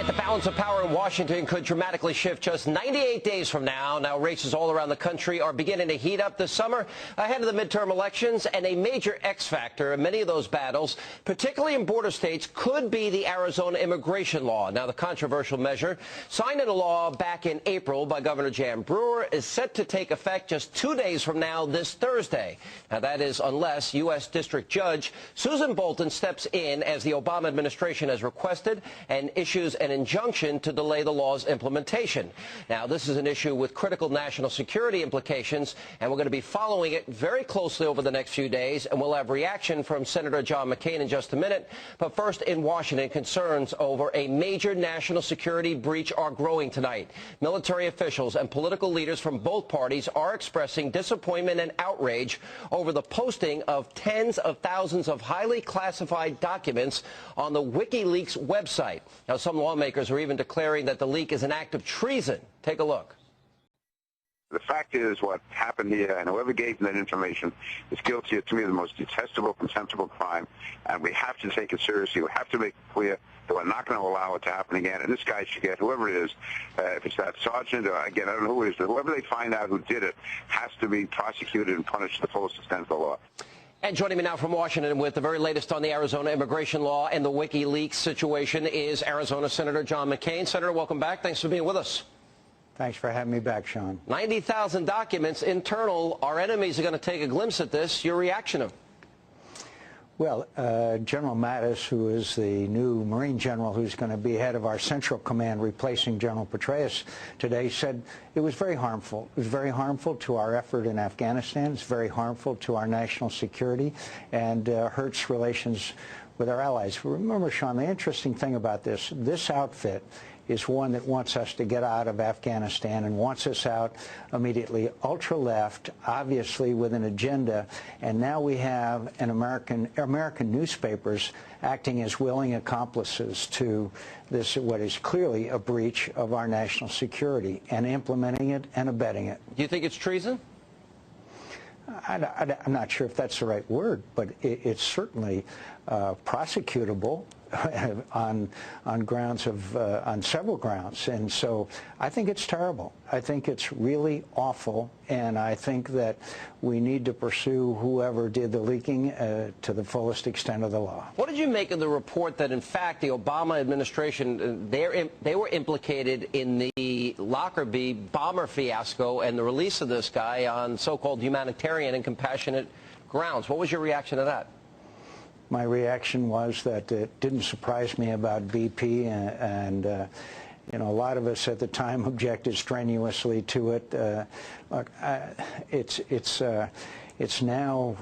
The balance of power in Washington could dramatically shift just 98 days from now. Now, races all around the country are beginning to heat up this summer ahead of the midterm elections, and a major X factor in many of those battles, particularly in border states, could be the Arizona immigration law. Now, the controversial measure, signed into law back in April by Governor Jan Brewer, is set to take effect just 2 days from now this Thursday. Now, that is unless U.S. District Judge Susan Bolton steps in, as the Obama administration has requested, and issues an injunction to delay the law's implementation. Now, this is an issue with critical national security implications, and we're going to be following it very closely over the next few days, and we'll have reaction from Senator John McCain in just a minute. But first, in Washington, concerns over a major national security breach are growing tonight. Military officials and political leaders from both parties are expressing disappointment and outrage over the posting of tens of thousands of highly classified documents on the Wikileaks website. Now, some lawmakers are even declaring that the leak is an act of treason. Take a look. The fact is, what happened here, and whoever gave them that information is guilty, to me, of the most detestable, contemptible crime, and we have to take it seriously. We have to make it clear that we're not going to allow it to happen again, and this guy should get, whoever it is, if it's that sergeant, or again, I don't know who it is, but whoever they find out who did it has to be prosecuted and punished to the fullest extent of the law. And joining me now from Washington with the very latest on the Arizona immigration law and the WikiLeaks situation is Arizona Senator John McCain. Senator, welcome back. Thanks for being with us. Thanks for having me back, Sean. 90,000 documents internal. Our enemies are going to take a glimpse at this. Your reaction of? Well, General Mattis, who is the new Marine general who's going to be head of our Central Command, replacing General Petraeus today, said it was very harmful. It was very harmful to our effort in Afghanistan. It's very harmful to our national security and hurts relations with our allies. Remember, Sean, the interesting thing about this outfit is one that wants us to get out of Afghanistan and wants us out immediately. Ultra-left, obviously with an agenda, and now we have an American newspapers acting as willing accomplices to this, what is clearly a breach of our national security, and implementing it and abetting it. Do you think it's treason? I'm not sure if that's the right word, but it's certainly prosecutable on grounds of on several grounds, and so I think it's terrible. I think it's really awful, and I think that we need to pursue whoever did the leaking to the fullest extent of the law. What did you make of the report that, in fact, the Obama administration they were implicated in the Lockerbie bomber fiasco and the release of this guy on so-called humanitarian and compassionate grounds? What was your reaction to that? My reaction was that it didn't surprise me about BP, and you know, a lot of us at the time objected strenuously to it. Look, it's now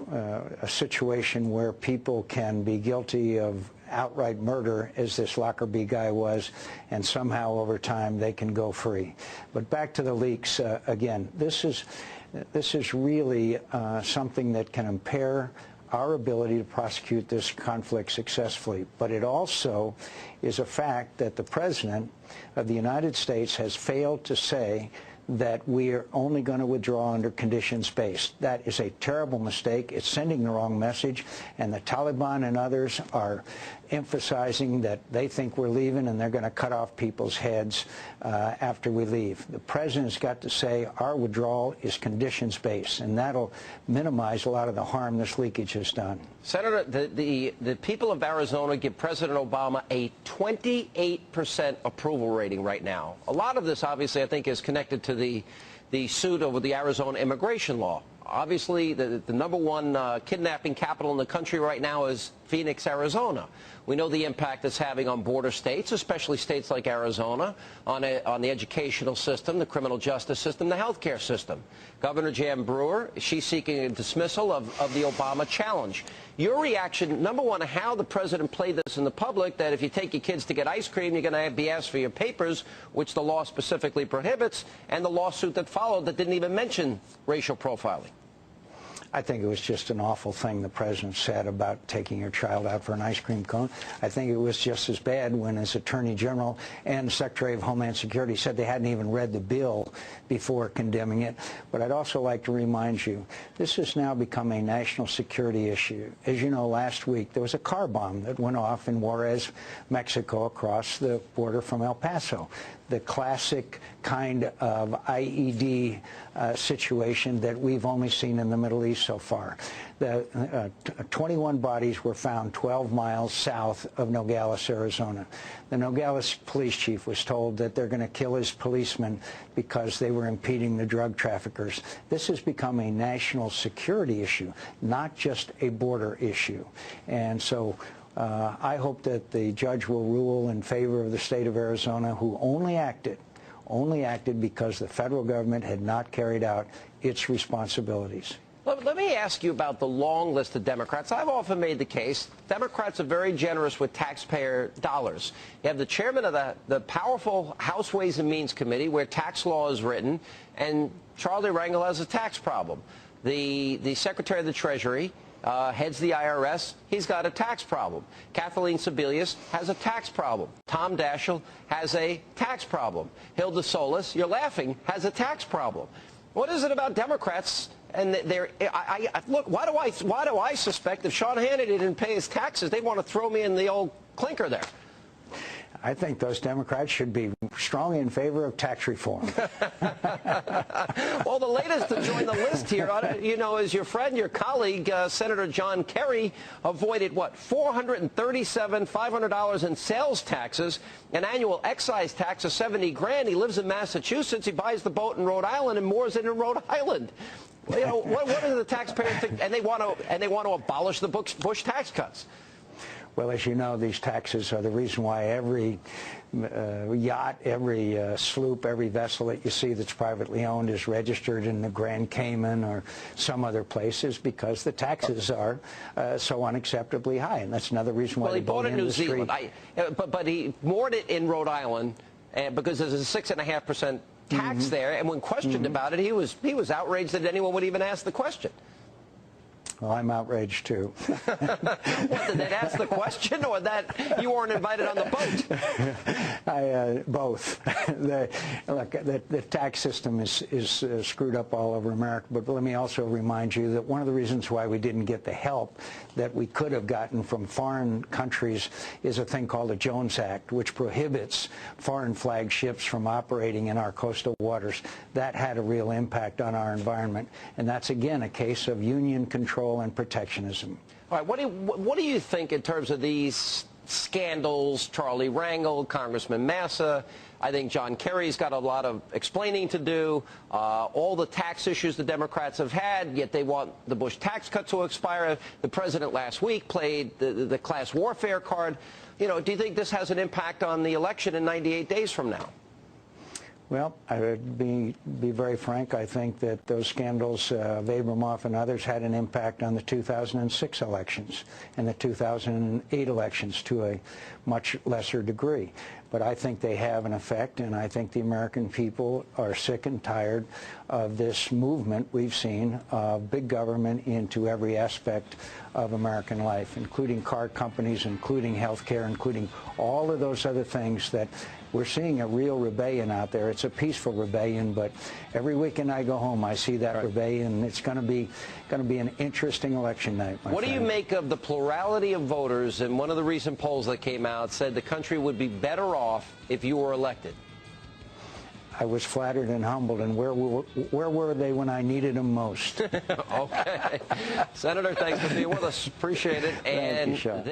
a situation where people can be guilty of outright murder, as this Lockerbie guy was, and somehow over time they can go free. But back to the leaks again. This is really something that can impair our ability to prosecute this conflict successfully. But it also is a fact that the President of the United States has failed to say that we are only going to withdraw under conditions-based. That is a terrible mistake. It's sending the wrong message, and the Taliban and others are emphasizing that they think we're leaving and they're going to cut off people's heads after we leave. The President's got to say our withdrawal is conditions-based, and that'll minimize a lot of the harm this leakage has done. Senator, the people of Arizona give President Obama a 28% approval rating right now. A lot of this, obviously, I think is connected to the suit over the Arizona immigration law. Obviously, the number one kidnapping capital in the country right now is Phoenix, Arizona. We know the impact it's having on border states, especially states like Arizona, on the educational system, the criminal justice system, the healthcare system. Governor Jan Brewer, she's seeking a dismissal of the Obama challenge. Your reaction, number one, how the president played this in the public, that if you take your kids to get ice cream, you're going to be asked for your papers, which the law specifically prohibits, and the lawsuit that followed that didn't even mention racial profiling. I think it was just an awful thing the president said about taking your child out for an ice cream cone. I think it was just as bad when his Attorney General and Secretary of Homeland Security said they hadn't even read the bill before condemning it. But I'd also like to remind you, this has now become a national security issue. As you know, last week there was a car bomb that went off in Juarez, Mexico, across the border from El Paso. The classic kind of IED situation that we've only seen in the Middle East so far. The 21 bodies were found 12 miles south of Nogales, Arizona. The Nogales police chief was told that they're going to kill his policemen because they were impeding the drug traffickers. This has become a national security issue, not just a border issue. And so I hope that the judge will rule in favor of the state of Arizona, who only acted because the federal government had not carried out its responsibilities. Let me ask you about the long list of Democrats. I've often made the case Democrats are very generous with taxpayer dollars. You have the chairman of the powerful House Ways and Means Committee, where tax law is written, and Charlie Rangel has a tax problem. The Secretary of the Treasury heads the IRS. He's got a tax problem. Kathleen Sebelius has a tax problem. Tom Daschle has a tax problem. Hilda Solis, you're laughing, has a tax problem. What is it about Democrats? And look, why do I suspect if Sean Hannity didn't pay his taxes, they want to throw me in the old clinker there? I think those Democrats should be strongly in favor of tax reform. Well, the latest to join the list here, you know, is your friend, your colleague, Senator John Kerry, avoided, what, $437,500 in sales taxes, an annual excise tax of $70,000. He lives in Massachusetts. He buys the boat in Rhode Island and moors it in Rhode Island. You know, what do the taxpayers think? And they want to abolish the Bush tax cuts. Well, as you know, these taxes are the reason why every yacht, every sloop, every vessel that you see that's privately owned is registered in the Grand Cayman or some other places, because the taxes are so unacceptably high. And that's another reason why he bought it in New Zealand. But he moored it in Rhode Island because there's a 6.5% tax there. And when questioned about it, he was outraged that anyone would even ask the question. Well, I'm outraged, too. What, did they ask the question, or that you weren't invited on the boat? Both. The tax system is screwed up all over America. But let me also remind you that one of the reasons why we didn't get the help that we could have gotten from foreign countries is a thing called the Jones Act, which prohibits foreign flag ships from operating in our coastal waters. That had a real impact on our environment. And that's, again, a case of union control and protectionism. All right, what do you think in terms of these scandals? Charlie Rangel, Congressman Massa, I think John Kerry's got a lot of explaining to do. All the tax issues the Democrats have had, yet they want the Bush tax cut to expire. The president last week played the class warfare card. You know, do you think this has an impact on the election in 98 days from now? Well, I would be very frank. I think that those scandals of Abramoff and others had an impact on the 2006 elections and the 2008 elections to a much lesser degree. But I think they have an effect, and I think the American people are sick and tired of this movement we've seen of big government into every aspect of American life, including car companies, including health care, including all of those other things that we're seeing a real rebellion out there. It's a peaceful rebellion, but every weekend I go home, I see that rebellion. It's going to be an interesting election night. What do you make of the plurality of voters? And one of the recent polls that came out said the country would be better off if you were elected. I was flattered and humbled, and where were they when I needed them most? Okay. Senator, thanks for being with us. Appreciate it. Thank you, Sean.